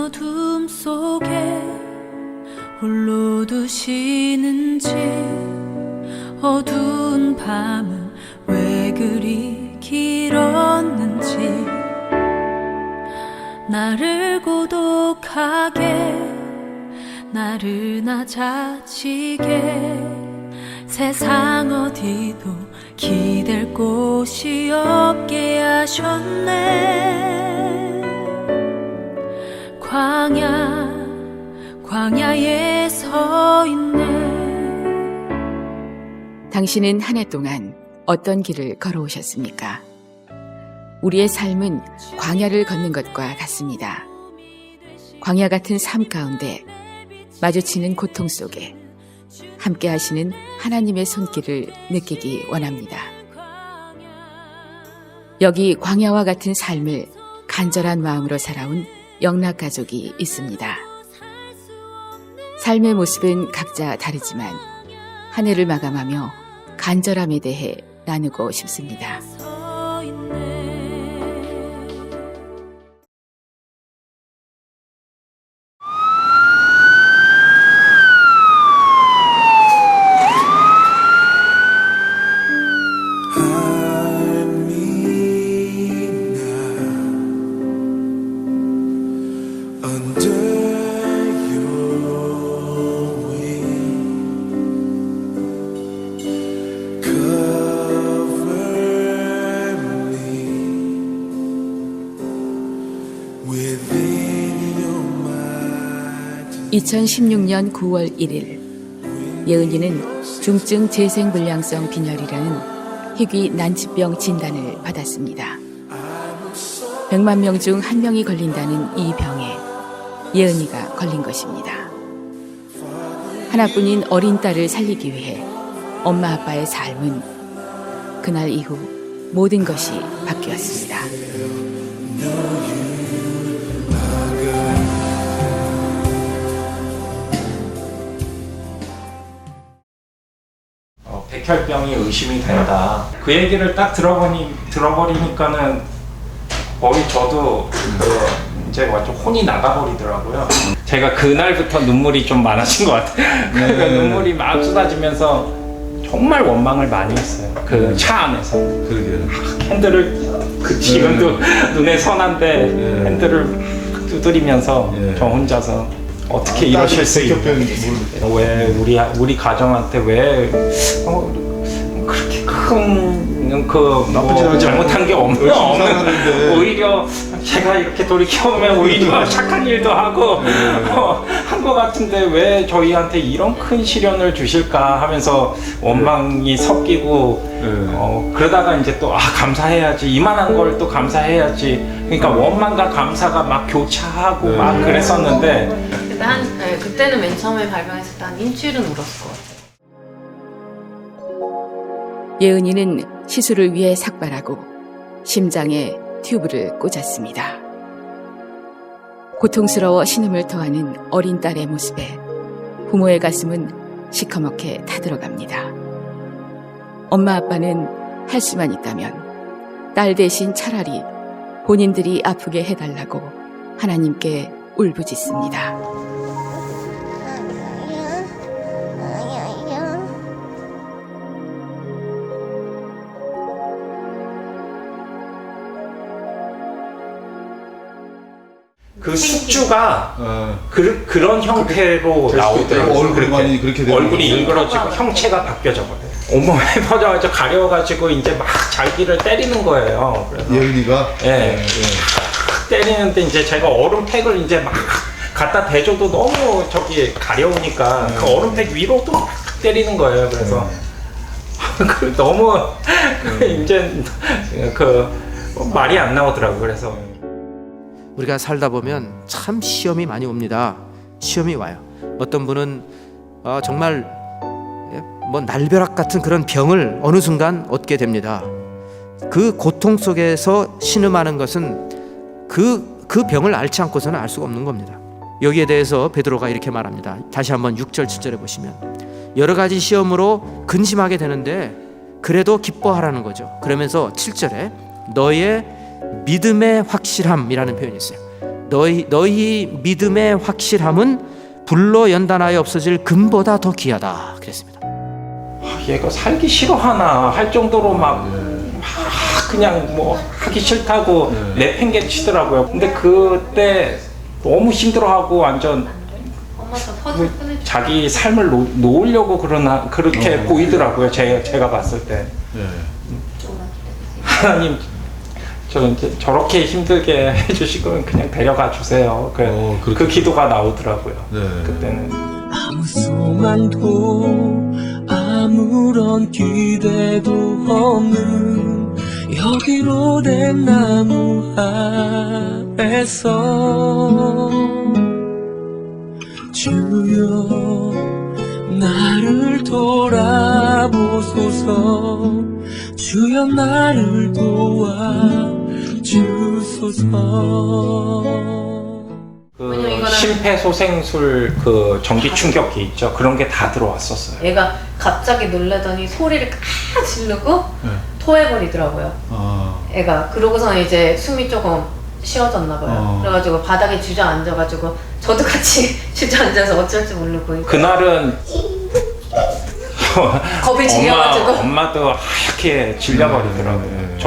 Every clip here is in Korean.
어둠 속에 홀로 두시는지, 어두운 밤은 왜 그리 길었는지, 나를 고독하게, 나를 낮아지게, 세상 어디도 기댈 곳이 없게 하셨네. 광야에 서 있네. 당신은 한 해 동안 어떤 길을 걸어오셨습니까? 우리의 삶은 광야를 걷는 것과 같습니다. 광야 같은 삶 가운데 마주치는 고통 속에 함께 하시는 하나님의 손길을 느끼기 원합니다. 여기 광야와 같은 삶을 간절한 마음으로 살아온 영락가족이 있습니다. 삶의 모습은 각자 다르지만 한 해를 마감하며 간절함에 대해 나누고 싶습니다. (2016년 9월 1일) 예은이는 중증 재생불량성 빈혈이라는 희귀 난치병 진단을 받았습니다. 100만 명 중 1명이 걸린다는 이 병에 예은이가 걸린 것입니다. 하나뿐인 어린 딸을 살리기 위해 엄마 아빠의 삶은 그날 이후 모든 것이 바뀌었습니다. 백혈병이 의심이 된다. 그 얘기를 딱 들어버리니까는 거의 저도 이제 완전 혼이 나가버리더라고요. 제가 그날부터 눈물이 좀 많아진 것 같아요. 그러니까 눈물이 막 쏟아지면서 정말 원망을 많이 했어요. 그 차 안에서. 그러게요. 핸들을 지금도 눈에 선한데 핸들을 두드리면서 저 혼자서 어떻게 이러실 수 있는, 왜 우리 가정한테 왜 그렇게 큰 잘못한 게 없는 오히려 제가 이렇게 돌이켜보면 오히려 착한 일도 하고 한 것 같은데 왜 저희한테 이런 큰 시련을 주실까 하면서 원망이 섞이고 그러다가 이제 또 감사해야지, 이만한 걸 또 감사해야지, 그러니까 원망과 감사가 막 교차하고 막 그랬었는데 그때는 맨 처음에 발병했을 때 한 일주일은 울었을 것 같아요. 예은이는 시술을 위해 삭발하고 심장에 튜브를 꽂았습니다. 고통스러워 신음을 토하는 어린 딸의 모습에 부모의 가슴은 시커멓게 타들어갑니다. 엄마 아빠는 할 수만 있다면 딸 대신 차라리 본인들이 아프게 해달라고 하나님께 울부짖습니다. 그 숙주가 그런 형태로 나오더라고요. 얼굴이 일그러지고 형체가 바뀌어져버려요. 온몸에 퍼져가지고 가려가지고 이제 막 자기를 때리는 거예요. 예은이가? 예. 때리는데 이제 제가 얼음팩을 이제 막 갖다 대줘도 너무 저기 가려우니까 그 얼음팩 위로도 막 때리는 거예요. 그래서 너무 이제 그 말이 안 나오더라고요. 그래서 우리가 살다 보면 참 시험이 많이 옵니다. 시험이 와요. 어떤 분은 정말 뭐 날벼락 같은 그런 병을 어느 순간 얻게 됩니다. 그 고통 속에서 신음하는 것은 그 병을 앓지 않고서는 알 수가 없는 겁니다. 여기에 대해서 베드로가 이렇게 말합니다. 다시 한번 6절 7절에 보시면 여러 가지 시험으로 근심하게 되는데 그래도 기뻐하라는 거죠. 그러면서 7절에 너의 믿음의 확실함이라는 표현이 있어요. 너희 믿음의 확실함은 불로 연단하여 없어질 금보다 더 귀하다 그랬습니다. 얘가 살기 싫어하나 할 정도로 막 그냥 뭐 하기 싫다고 내팽개치더라고요. 근데 그때 너무 힘들어하고 완전 엄마가 퍼즐 끊을 자기 삶을 놓으려고 그렇게 보이더라고요. 제가 봤을 때. 하나님 저렇게 힘들게 해주시고 그냥 데려가 주세요. 그 기도가 나오더라고요. 그때는. 아무 소망도 아무런 기대도 없는 여기로 된 나무 아래서 주여 나를 돌아보소서 주여 나를 도와주소서. 그 심폐소생술 그 전기 충격기 있죠. 그런 게 다 들어왔었어요. 얘가 갑자기 놀라더니 소리를 지르고 토해버리더라고요. 애가 그러고서 이제 숨이 조금 쉬어졌나 봐요. 그래가지고 바닥에 주저앉아가지고 저도 같이 주저앉아서 어쩔 줄 모르고 그날은 겁이 질려가지고 엄마도 하얗게 질려버리더라고요.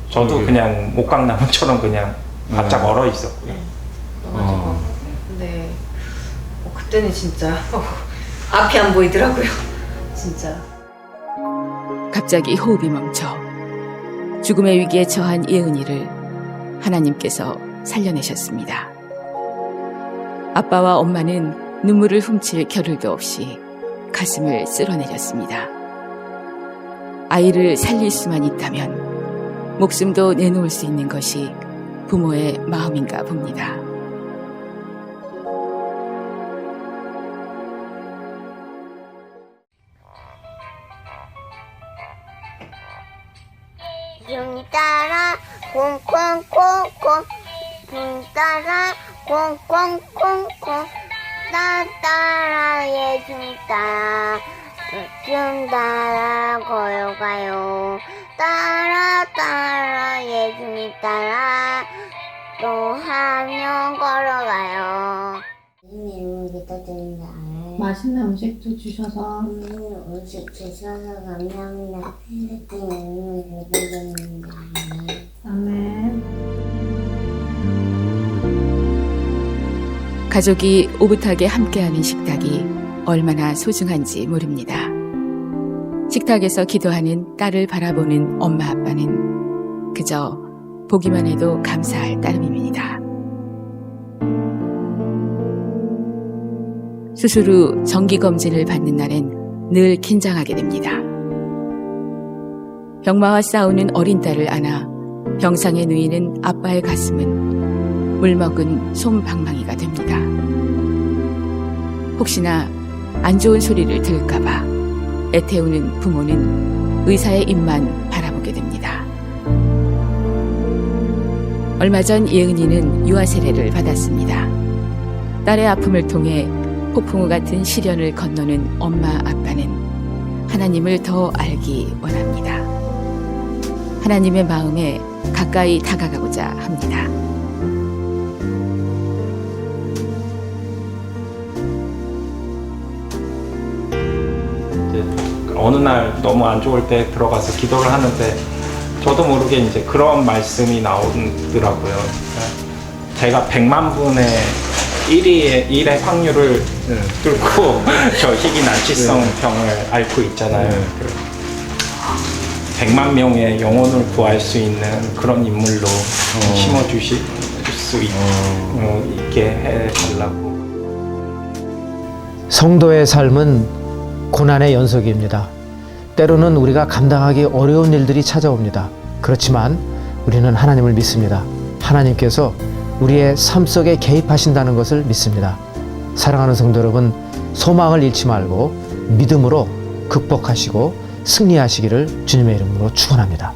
저도 그냥 목각나무처럼 그냥 바짝 얼어 있었고요. 근데 그때는 진짜 앞이 안 보이더라고요. 진짜. 갑자기 호흡이 멈춰 죽음의 위기에 처한 예은이를 하나님께서 살려내셨습니다. 아빠와 엄마는 눈물을 훔칠 겨를도 없이 가슴을 쓸어내렸습니다. 아이를 살릴 수만 있다면 목숨도 내놓을 수 있는 것이 부모의 마음인가 봅니다. 좀 따라 콩콩콩콩 좀 따라 콩콩콩콩 나 따라 좀 따라 좀 따라 걸어가요 따라 좀 따라 또 하면 걸어가요. 이름을 부탁드립니다. 맛있는 음식도 주셔서 음식 주셔서 감사합니다. 이름을 부탁드립니다. 아멘. 가족이 오붓하게 함께하는 식탁이 얼마나 소중한지 모릅니다. 식탁에서 기도하는 딸을 바라보는 엄마 아빠는 그저 보기만 해도 감사할 따름입니다. 수술 후 정기검진을 받는 날엔 늘 긴장하게 됩니다. 병마와 싸우는 어린 딸을 안아 병상에 누이는 아빠의 가슴은 물먹은 솜방망이가 됩니다. 혹시나 안 좋은 소리를 들을까봐 애태우는 부모는 의사의 입만 바라보게 됩니다. 얼마 전 예은이는 유아 세례를 받았습니다. 딸의 아픔을 통해 폭풍우 같은 시련을 건너는 엄마 아빠는 하나님을 더 알기 원합니다. 하나님의 마음에 가까이 다가가고자 합니다. 어느 날 너무 안 좋을 때 들어가서 기도를 하는데 저도 모르게 이제 그런 말씀이 나오더라고요. 제가 100만 분의 1의 확률을 뚫고 저 희귀 난치성 병을 앓고 있잖아요. 100만 명의 영혼을 구할 수 있는 그런 인물로 심어주실 수 있게 해달라고. 성도의 삶은 고난의 연속입니다. 때로는 우리가 감당하기 어려운 일들이 찾아옵니다. 그렇지만 우리는 하나님을 믿습니다. 하나님께서 우리의 삶 속에 개입하신다는 것을 믿습니다. 사랑하는 성도 여러분, 소망을 잃지 말고 믿음으로 극복하시고 승리하시기를 주님의 이름으로 축원합니다.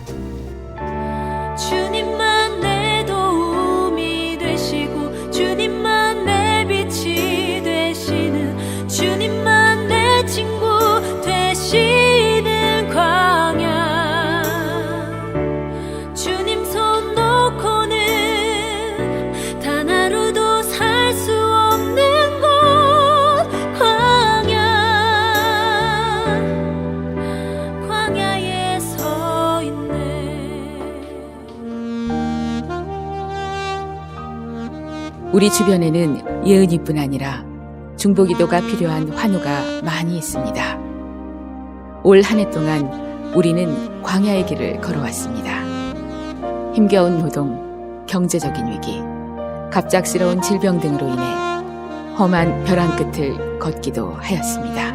주님만 내 도움이 되시고 주님만 내 빛이 되시는 주님만 내 친구 되시는 광야 주님 손 놓고는 우리 주변에는 예은이뿐 아니라 중보기도가 필요한 환우가 많이 있습니다. 올 한 해 동안 우리는 광야의 길을 걸어왔습니다. 힘겨운 노동, 경제적인 위기, 갑작스러운 질병 등으로 인해 험한 벼랑 끝을 걷기도 하였습니다.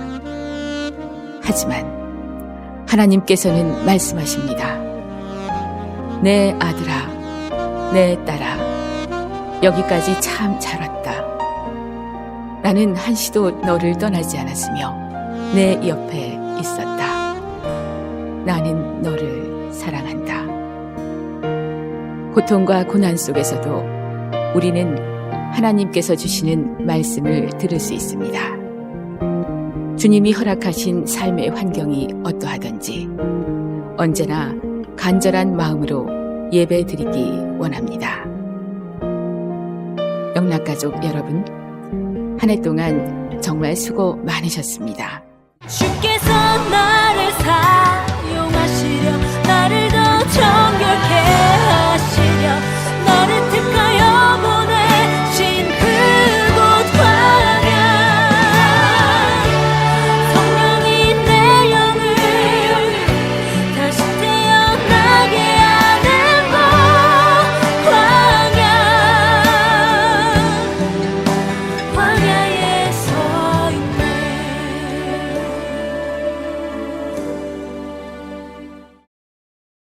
하지만 하나님께서는 말씀하십니다. 내 아들아, 내 딸아, 여기까지 참 잘 왔다. 나는 한시도 너를 떠나지 않았으며 내 옆에 있었다. 나는 너를 사랑한다. 고통과 고난 속에서도 우리는 하나님께서 주시는 말씀을 들을 수 있습니다. 주님이 허락하신 삶의 환경이 어떠하든지 언제나 간절한 마음으로 예배 드리기 원합니다. 영락가족 여러분, 한 해 동안 정말 수고 많으셨습니다. 주께서 나